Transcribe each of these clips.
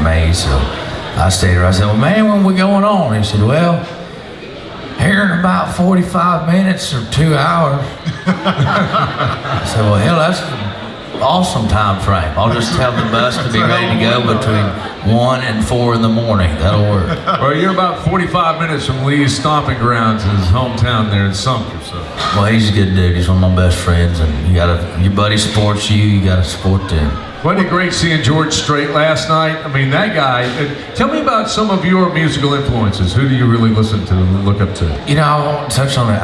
me. So I stayed there. I said, well, man, when we going on? He said, well, here in about 45 minutes or 2 hours. I said, well, hell, that's an awesome time frame. I'll just tell the bus to be ready to go between 1 and 4 in the morning. That'll work. Well, you're about 45 minutes from Lee's stomping grounds, his hometown there in Sumter. So. Well, he's a good dude. He's one of my best friends, and your buddy supports you. You gotta support them. Wasn't it great seeing George Strait last night? I mean, that guy. Tell me about some of your musical influences. Who do you really listen to and look up to? You know, I won't touch on it.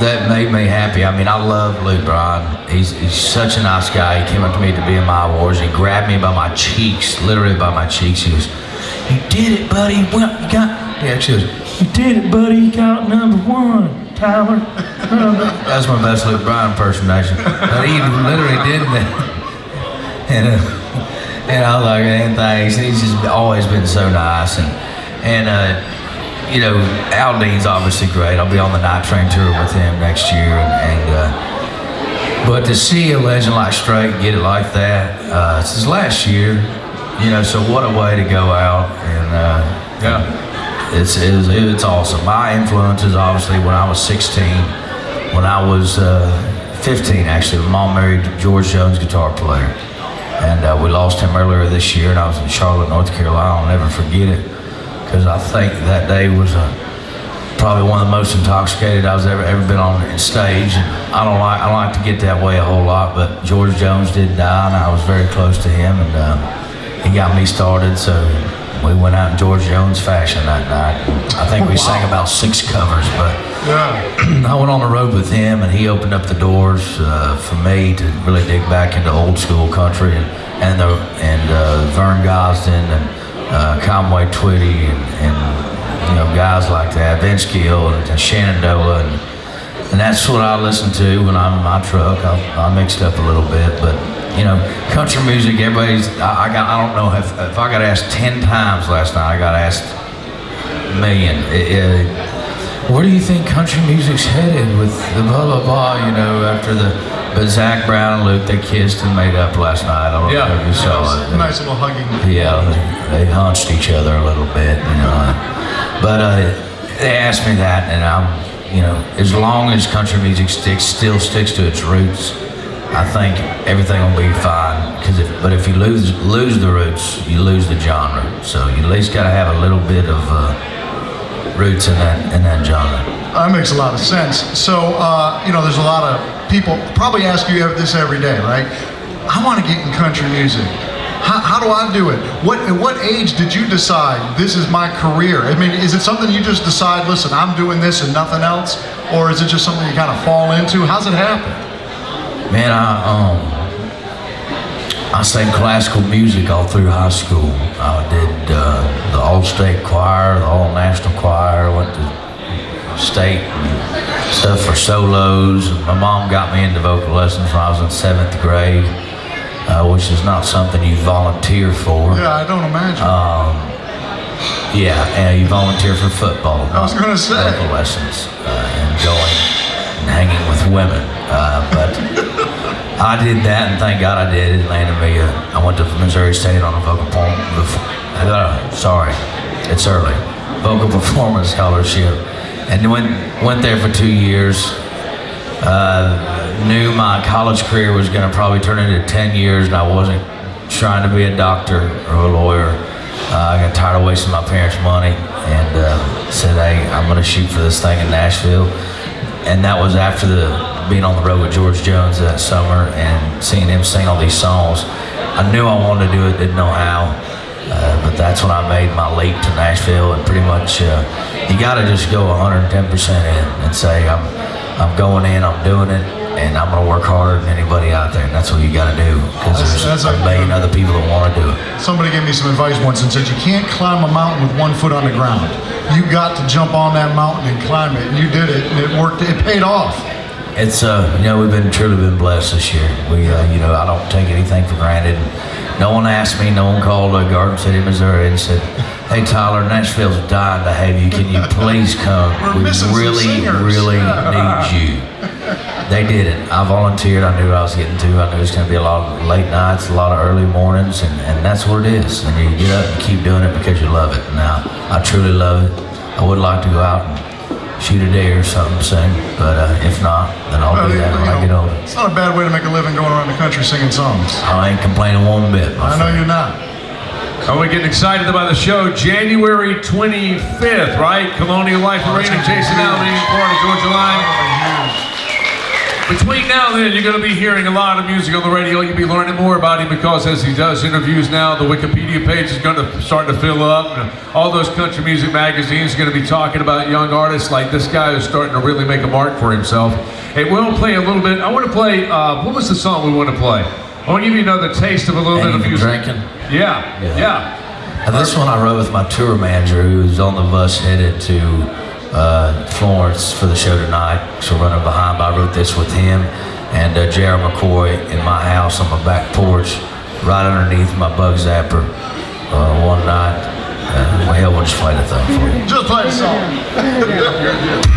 That made me happy. I mean, I love Luke Bryan. He's such a nice guy. He came up to me at the BMI Awards. He grabbed me by my cheeks, literally by my cheeks. He goes, "You did it, buddy. Well, you got." Yeah, she goes, "You did it, buddy. You got #1, Tyler." That's my best Luke Bryan impersonation. But he literally did that. And I was like, man, thanks. He's just always been so nice. And you know, Al Dean's obviously great. I'll be on the Night Train tour with him next year. But to see a legend like Strait get it like that, it's his last year, you know, so what a way to go out. And Yeah. it's awesome. My influences, obviously, when I was 16, when I was 15, actually, my mom married George Jones, guitar player. And we lost him earlier this year, and I was in Charlotte, North Carolina. I'll never forget it, because I think that day was probably one of the most intoxicated I was ever been on stage. And I don't like to get that way a whole lot, but George Jones did die, and I was very close to him, and he got me started. So we went out in George Jones fashion that night. I think we sang about 6 covers, but I went on the road with him, and he opened up the doors for me to really dig back into old school country, and Vern Gosdin and Conway Twitty and you know, guys like that, Vince Gill and Shenandoah, and that's what I listen to when I'm in my truck. I mixed up a little bit, but you know, country music, everybody's, I don't know if I got asked 10 times last night, I got asked a million. Where do you think country music's headed with the blah, blah, blah, you know, after but Zach Brown and Luke, they kissed and made up last night. I don't know if you saw it. Nice little hugging. Yeah, they hunched each other a little bit, you know. But they asked me that, and I'm, you know, as long as country music still sticks to its roots, I think everything will be fine. But if you lose the roots, you lose the genre. So you at least got to have a little bit of roots in that genre. That makes a lot of sense. So, you know, there's a lot of people probably ask you this every day, right? I want to get in country music. How do I do it? At what age did you decide this is my career? I mean, is it something you just decide, listen, I'm doing this and nothing else? Or is it just something you kind of fall into? How's it happen? Man, I sang classical music all through high school. I did the All-State Choir, the All-National Choir, went to state and stuff for solos. My mom got me into vocal lessons when I was in 7th grade, which is not something you volunteer for. Yeah, I don't imagine. Yeah, and you volunteer for football. I was going to say. Vocal lessons and going and hanging with women. But I did that, and thank God I did. It landed me. I went to Missouri State on a vocal it's early. Vocal performance scholarship, and went there for 2 years. Knew my college career was going to probably turn into 10 years, and I wasn't trying to be a doctor or a lawyer. I got tired of wasting my parents' money, and said, hey, I'm going to shoot for this thing in Nashville. And that was after being on the road with George Jones that summer and seeing him sing all these songs. I knew I wanted to do it, didn't know how, but that's when I made my leap to Nashville. And pretty much, you got to just go 110% in and say, I'm going in, I'm doing it, and I'm going to work harder than anybody out there. And that's what you got to do, because there's a million other people that want to do it. Somebody gave me some advice once and said, you can't climb a mountain with 1 foot on the ground. You got to jump on that mountain and climb it, and you did it, and it worked. It paid off. It's you know, we've truly been blessed this year. We you know, I don't take anything for granted. No one asked me, no one called Garden City, Missouri, and said, hey Tyler, Nashville's dying to have you. Can you please come? We really need you. They did it. I volunteered. I knew what I was getting to. I knew it was going to be a lot of late nights, a lot of early mornings, and that's what it is. And you get up and keep doing it because you love it. Now, I truly love it. I would like to go out and shoot a deer or something soon, but if not, then I'll do that when I get older. It's not a bad way to make a living going around the country singing songs. I ain't complaining one bit. I know you're not. Are we getting excited about the show? January 25th, right? Colonial Life Arena, Jason Aldean, Florida Georgia Line. Between now and then, you're going to be hearing a lot of music on the radio. You'll be learning more about him because as he does interviews now, the Wikipedia page is going to start to fill up. And all those country music magazines are going to be talking about young artists like this guy who's starting to really make a mark for himself. Hey, we'll play a little bit. I want to play, what was the song we want to play? I want to give you another taste of a little bit of music. Drinking? Yeah. And this one I wrote with my tour manager who was on the bus headed to Florence for the show tonight. So running behind, but I wrote this with him and Jared McCoy in my house on my back porch, right underneath my bug zapper one night. Well, we'll just play the thing for you. Just play the song.